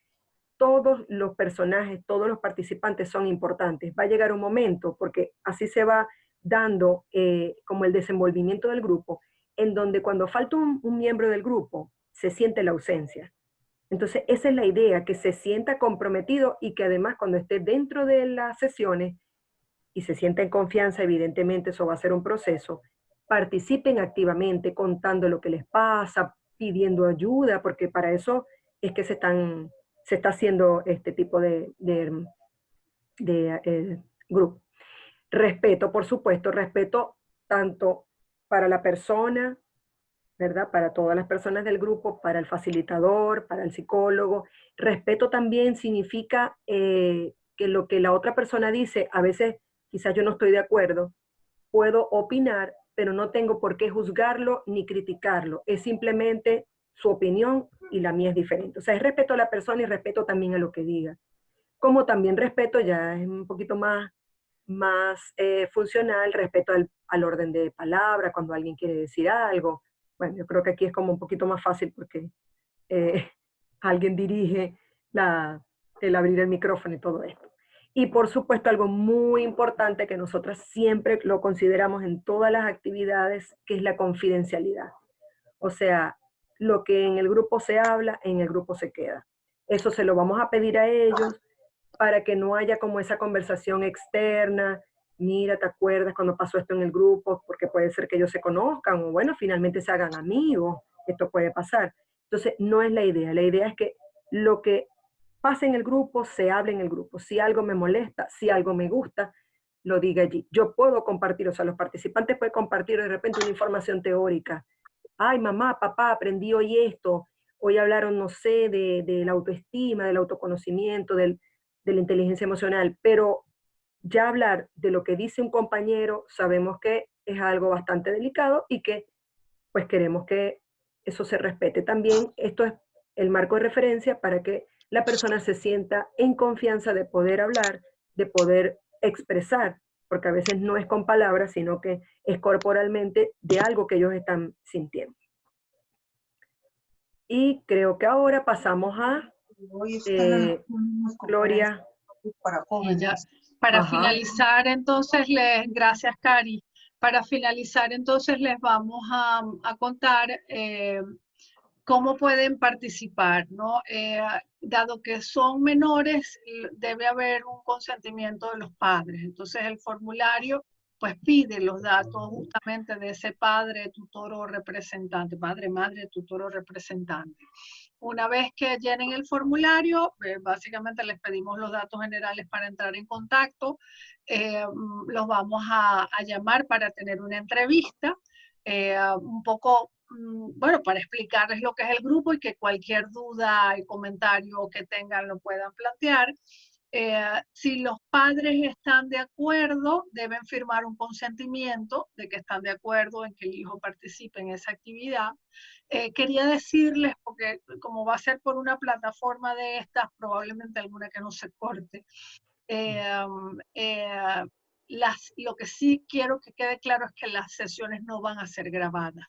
todos los personajes, todos los participantes son importantes. Va a llegar un momento, porque así se va dando como el desenvolvimiento del grupo, en donde cuando falta un miembro del grupo, se siente la ausencia. Entonces, esa es la idea, que se sienta comprometido y que además cuando esté dentro de las sesiones y se sienta en confianza, evidentemente eso va a ser un proceso, participen activamente contando lo que les pasa, pidiendo ayuda, porque para eso es que se está haciendo este tipo de grupo. Respeto, por supuesto, respeto tanto para la persona, ¿verdad? Para todas las personas del grupo, para el facilitador, para el psicólogo. Respeto también significa que lo que la otra persona dice, a veces quizás yo no estoy de acuerdo, puedo opinar, pero no tengo por qué juzgarlo ni criticarlo. Es simplemente su opinión y la mía es diferente. O sea, es respeto a la persona y respeto también a lo que diga. Como también respeto, ya es un poquito más más funcional respecto al orden de palabra, cuando alguien quiere decir algo. Bueno, yo creo que aquí es como un poquito más fácil porque alguien dirige el abrir el micrófono y todo esto. Y por supuesto, algo muy importante que nosotras siempre lo consideramos en todas las actividades, que es la confidencialidad. O sea, lo que en el grupo se habla, en el grupo se queda. Eso se lo vamos a pedir a ellos para que no haya como esa conversación externa. Mira, ¿te acuerdas cuando pasó esto en el grupo? Porque puede ser que ellos se conozcan o bueno, finalmente se hagan amigos. Esto puede pasar. Entonces, no es la idea. La idea es que lo que pasa en el grupo, se hable en el grupo. Si algo me molesta, si algo me gusta, lo diga allí. Yo puedo compartir, o sea, los participantes pueden compartir de repente una información teórica. Ay, mamá, papá, aprendí hoy esto. Hoy hablaron, no sé, de la autoestima, del autoconocimiento, de la inteligencia emocional, pero ya hablar de lo que dice un compañero, sabemos que es algo bastante delicado y que pues queremos que eso se respete. También esto es el marco de referencia para que la persona se sienta en confianza de poder hablar, de poder expresar, porque a veces no es con palabras, sino que es corporalmente de algo que ellos están sintiendo. Y creo que ahora pasamos a Gloria. Para finalizar, entonces, gracias, Cari. Para finalizar, entonces, les vamos a contar cómo pueden participar, ¿no? Dado que son menores, debe haber un consentimiento de los padres. Entonces, el formulario, pues, pide los datos justamente de ese padre, tutor o representante, padre, madre, tutor o representante. Una vez que llenen el formulario, básicamente les pedimos los datos generales para entrar en contacto. Los vamos a llamar para tener una entrevista, un poco, bueno, para explicarles lo que es el grupo y que cualquier duda y comentario que tengan lo puedan plantear. Si los padres están de acuerdo, deben firmar un consentimiento de que están de acuerdo en que el hijo participe en esa actividad. Quería decirles, porque como va a ser por una plataforma de estas, probablemente alguna que no se corte, lo que sí quiero que quede claro es que las sesiones no van a ser grabadas,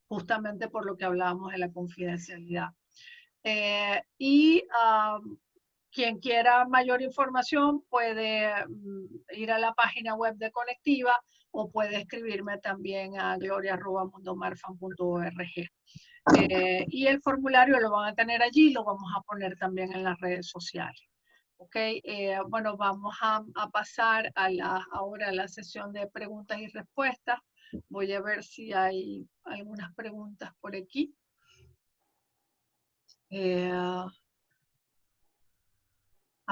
justamente por lo que hablábamos de la confidencialidad. Quien quiera mayor información puede ir a la página web de Conectiva o puede escribirme también a gloria@mundomarfan.org. Y el formulario lo van a tener allí, lo vamos a poner también en las redes sociales. Ok, bueno, vamos a pasar ahora a la sesión de preguntas y respuestas. Voy a ver si hay algunas preguntas por aquí.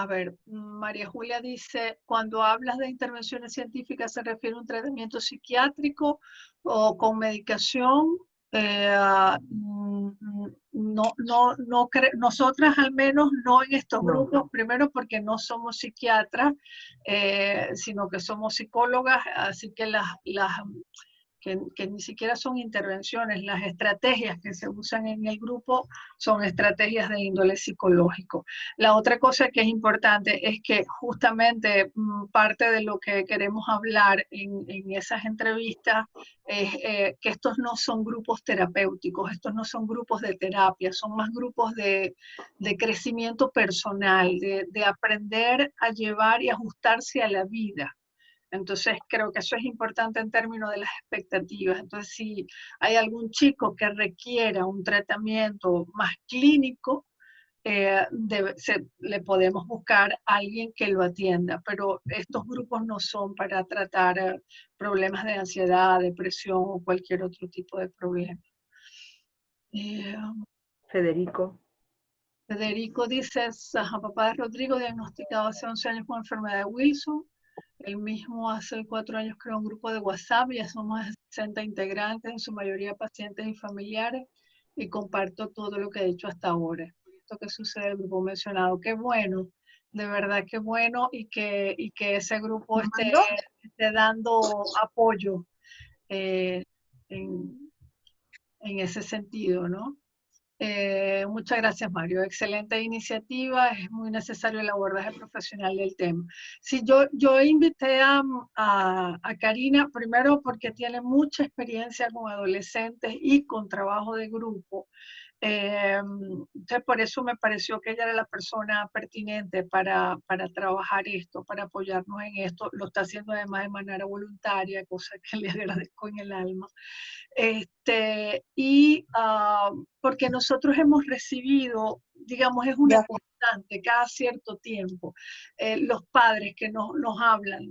A ver, María Julia dice, cuando hablas de intervenciones científicas, ¿se refiere a un tratamiento psiquiátrico o con medicación? Nosotras al menos no en estos grupos, primero porque no somos psiquiatras, sino que somos psicólogas, así que que ni siquiera son intervenciones, las estrategias que se usan en el grupo son estrategias de índole psicológico. La otra cosa que es importante es que justamente parte de lo que queremos hablar en esas entrevistas es que estos no son grupos terapéuticos, estos no son grupos de terapia, son más grupos de crecimiento personal, de aprender a llevar y ajustarse a la vida. Entonces, creo que eso es importante en términos de las expectativas. Entonces, si hay algún chico que requiera un tratamiento más clínico, le podemos buscar a alguien que lo atienda. Pero estos grupos no son para tratar problemas de ansiedad, depresión o cualquier otro tipo de problema. Federico. Federico dice, papá de Rodrigo diagnosticado hace 11 años con enfermedad de Wilson. Él mismo hace 4 años creó un grupo de WhatsApp, ya somos 60 integrantes, en su mayoría pacientes y familiares, y comparto todo lo que he dicho hasta ahora. Esto que sucede en el grupo mencionado, qué bueno, de verdad qué bueno, y que ese grupo esté dando apoyo en ese sentido, ¿no? Muchas gracias, Mario. Excelente iniciativa. Es muy necesario el abordaje profesional del tema. Sí, yo invité a Karina, primero porque tiene mucha experiencia con adolescentes y con trabajo de grupo. Entonces, por eso me pareció que ella era la persona pertinente para trabajar esto, para apoyarnos en esto. Lo está haciendo además de manera voluntaria, cosa que le agradezco en el alma. Porque nosotros hemos recibido, digamos, es una constante cada cierto tiempo, los padres que nos hablan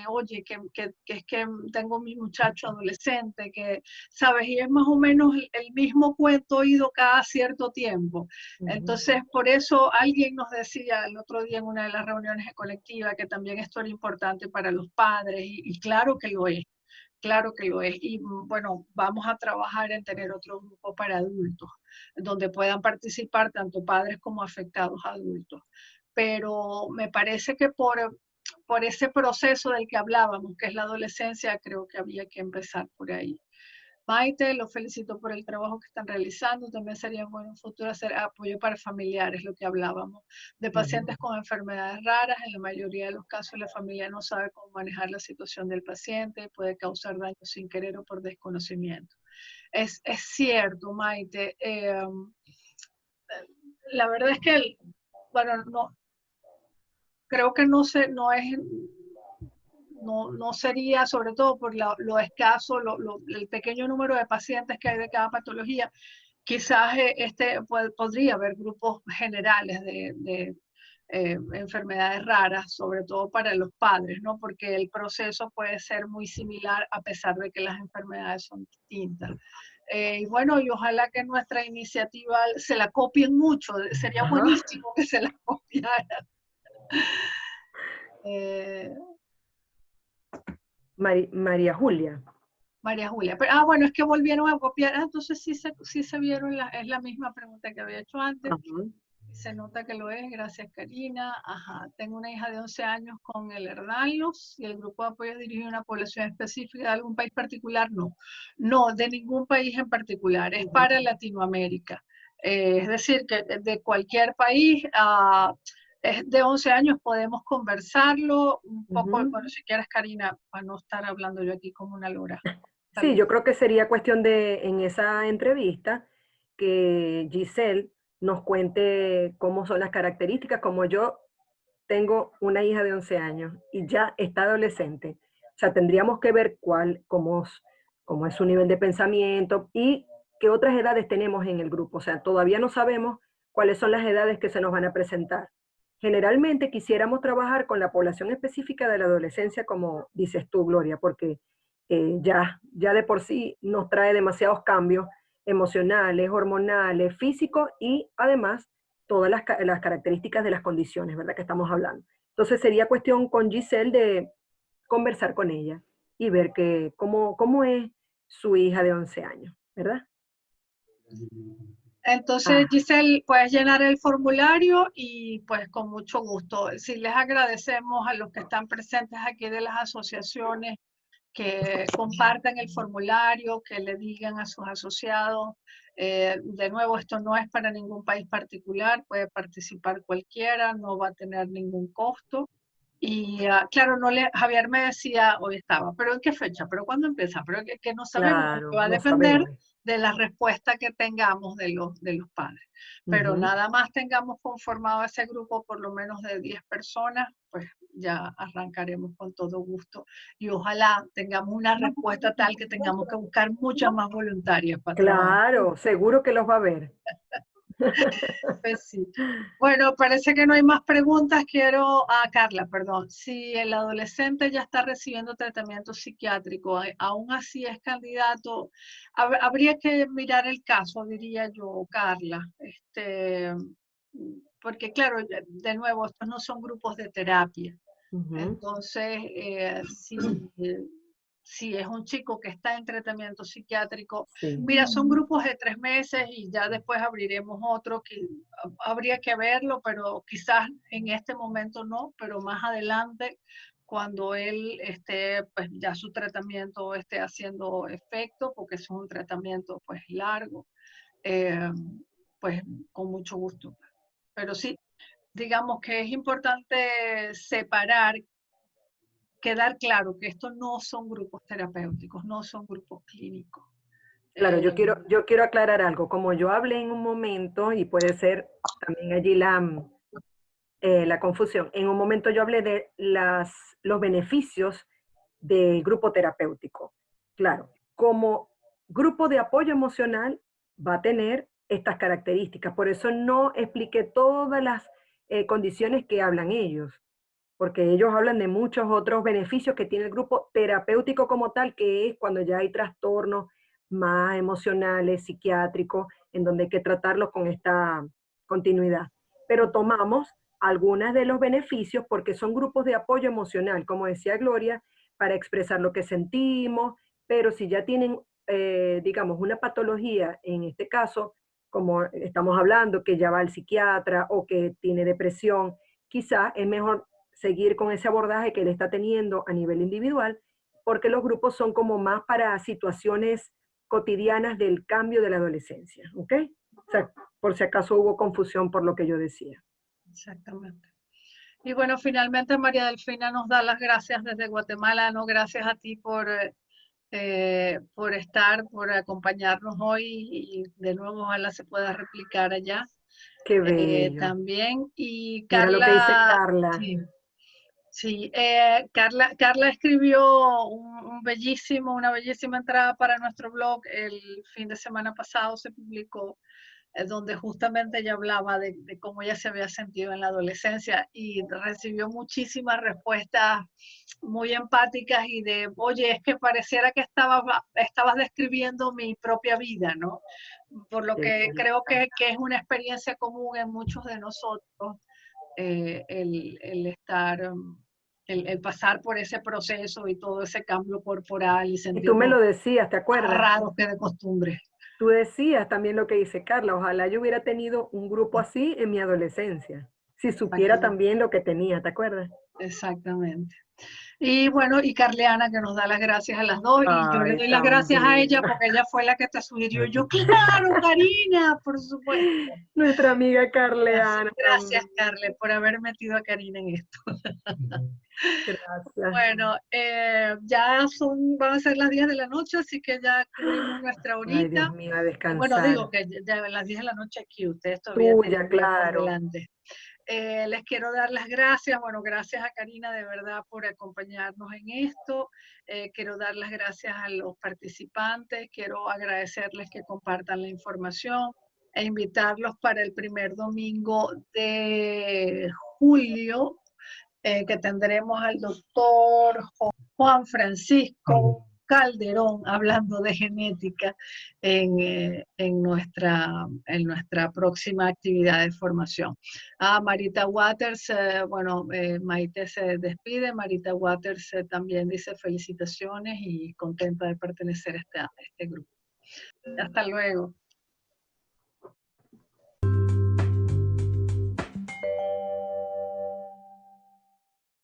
oye, que es que tengo mi muchacho adolescente, que, ¿sabes? Y es más o menos el mismo cuento oído cada cierto tiempo. Entonces, por eso alguien nos decía el otro día en una de las reuniones colectivas que también esto era importante para los padres, y claro que lo es. Claro que lo es. Y bueno, vamos a trabajar en tener otro grupo para adultos, donde puedan participar tanto padres como afectados adultos. Pero me parece que por ese proceso del que hablábamos, que es la adolescencia, creo que había que empezar por ahí. Maite, los felicito por el trabajo que están realizando. También sería bueno en un futuro hacer apoyo para familiares, lo que hablábamos, de pacientes con enfermedades raras. En la mayoría de los casos la familia no sabe cómo manejar la situación del paciente, puede causar daño sin querer o por desconocimiento. Es cierto, Maite. La verdad es que, bueno, no, creo que no sería, sobre todo por lo escaso, el pequeño número de pacientes que hay de cada patología, quizás podría haber grupos generales de enfermedades raras, sobre todo para los padres, ¿no? Porque el proceso puede ser muy similar a pesar de que las enfermedades son distintas. Y bueno, y ojalá que nuestra iniciativa se la copien mucho, sería buenísimo que se la copiaran. María Julia. María Julia. Bueno, es que volvieron a copiar. Entonces sí se vieron, es la misma pregunta que había hecho antes. Se nota que lo es. Gracias, Karina. Tengo una hija de 11 años con el Herdalos y el grupo de apoyo es dirigido a una población específica de algún país particular. No, de ningún país en particular. Es para Latinoamérica. Es decir, que de cualquier país. De 11 años podemos conversarlo un poco, bueno, si quieres, Karina, para no estar hablando yo aquí como una lora. Sí, yo creo que sería cuestión de, en esa entrevista, que Giselle nos cuente cómo son las características. Como yo tengo una hija de 11 años y ya está adolescente, o sea, tendríamos que ver cómo es su nivel de pensamiento y qué otras edades tenemos en el grupo. O sea, todavía no sabemos cuáles son las edades que se nos van a presentar. Generalmente quisiéramos trabajar con la población específica de la adolescencia, como dices tú, Gloria, porque ya de por sí nos trae demasiados cambios emocionales, hormonales, físicos y además todas las características de las condiciones, ¿verdad? Que estamos hablando. Entonces sería cuestión con Giselle de conversar con ella y ver cómo es su hija de 11 años, ¿verdad? Entonces, Giselle, puedes llenar el formulario y pues con mucho gusto. Sí, les agradecemos a los que están presentes aquí de las asociaciones que compartan el formulario, que le digan a sus asociados. De nuevo, esto no es para ningún país particular, puede participar cualquiera, no va a tener ningún costo. Y claro, Javier me decía, hoy estaba, pero ¿en qué fecha? ¿Pero cuándo empieza? Pero que no sabemos, Claro, va a no depender sabemos. de la respuesta que tengamos de los padres. Pero nada más tengamos conformado ese grupo por lo menos de 10 personas, pues ya arrancaremos con todo gusto. Y ojalá tengamos una respuesta tal que tengamos que buscar muchas más voluntarias para trabajar. Claro, seguro que los va a ver. Pues sí. Bueno, parece que no hay más preguntas. Carla, perdón. Si el adolescente ya está recibiendo tratamiento psiquiátrico, aún así es candidato, habría que mirar el caso, diría yo, Carla. Porque claro, de nuevo, estos no son grupos de terapia. Entonces, si es un chico que está en tratamiento psiquiátrico, mira, son grupos de 3 meses y ya después abriremos otro que habría que verlo, pero quizás en este momento no, pero más adelante, cuando él esté, pues ya su tratamiento esté haciendo efecto, porque es un tratamiento pues largo. pues con mucho gusto. Pero sí, digamos que es importante separar, quedar claro que estos no son grupos terapéuticos, no son grupos clínicos. Claro, yo quiero aclarar algo. Como yo hablé en un momento, y puede ser también allí la confusión, en un momento yo hablé de los beneficios del grupo terapéutico. Claro, como grupo de apoyo emocional va a tener estas características. Por eso no expliqué todas las condiciones que hablan ellos, porque ellos hablan de muchos otros beneficios que tiene el grupo terapéutico como tal, que es cuando ya hay trastornos más emocionales, psiquiátricos, en donde hay que tratarlos con esta continuidad. Pero tomamos algunos de los beneficios porque son grupos de apoyo emocional, como decía Gloria, para expresar lo que sentimos, pero si ya tienen, digamos, una patología, en este caso, como estamos hablando, que ya va al psiquiatra o que tiene depresión, quizá es mejor seguir con ese abordaje que él está teniendo a nivel individual, porque los grupos son como más para situaciones cotidianas del cambio de la adolescencia, ¿ok? O sea, por si acaso hubo confusión por lo que yo decía. Exactamente. Y bueno, finalmente María Delfina nos da las gracias desde Guatemala, ¿no? Gracias a ti por estar, por acompañarnos hoy y de nuevo ojalá se pueda replicar allá. Qué bello. También. Y Mira lo que dice Carla. Sí, sí, Carla escribió una bellísima entrada para nuestro blog el fin de semana pasado, se publicó, donde justamente ella hablaba de cómo ella se había sentido en la adolescencia y recibió muchísimas respuestas muy empáticas y de, oye, es que pareciera que estabas describiendo mi propia vida, ¿no? Por lo que creo que es una experiencia común en muchos de nosotros, el estar, el pasar por ese proceso y todo ese cambio corporal y Y tú sentirnos me lo decías, ¿te más acuerdas? raros que de costumbre. Tú decías también lo que dice Carla, ojalá yo hubiera tenido un grupo así en mi adolescencia, si supiera también lo que tenía, ¿te acuerdas? Exactamente. Y bueno, y Carleana que nos da las gracias a las dos, y yo le Ay, doy las tan gracias a ella bella. porque ella fue la que te sugirió. Yo, claro, Karina, por supuesto. Nuestra amiga Carleana Gracias, también. Carle, por haber metido a Karina en esto. Gracias. Bueno, ya van a ser las 10 de la noche, así que ya cubrimos nuestra Ay, Dios horita. mío, a Bueno, descansar. digo que ya las 10 de la noche aquí, ustedes todavía tienen Tuya, un día por claro. delante. Les quiero dar las gracias, bueno, gracias a Karina de verdad por acompañarnos en esto. Quiero dar las gracias a los participantes, quiero agradecerles que compartan la información e invitarlos para el primer domingo de julio, que tendremos al doctor Juan Francisco Calderón hablando de genética en nuestra próxima actividad de formación. Marita Waters, Maite se despide. Marita Waters también dice felicitaciones y contenta de pertenecer a este grupo. Hasta luego.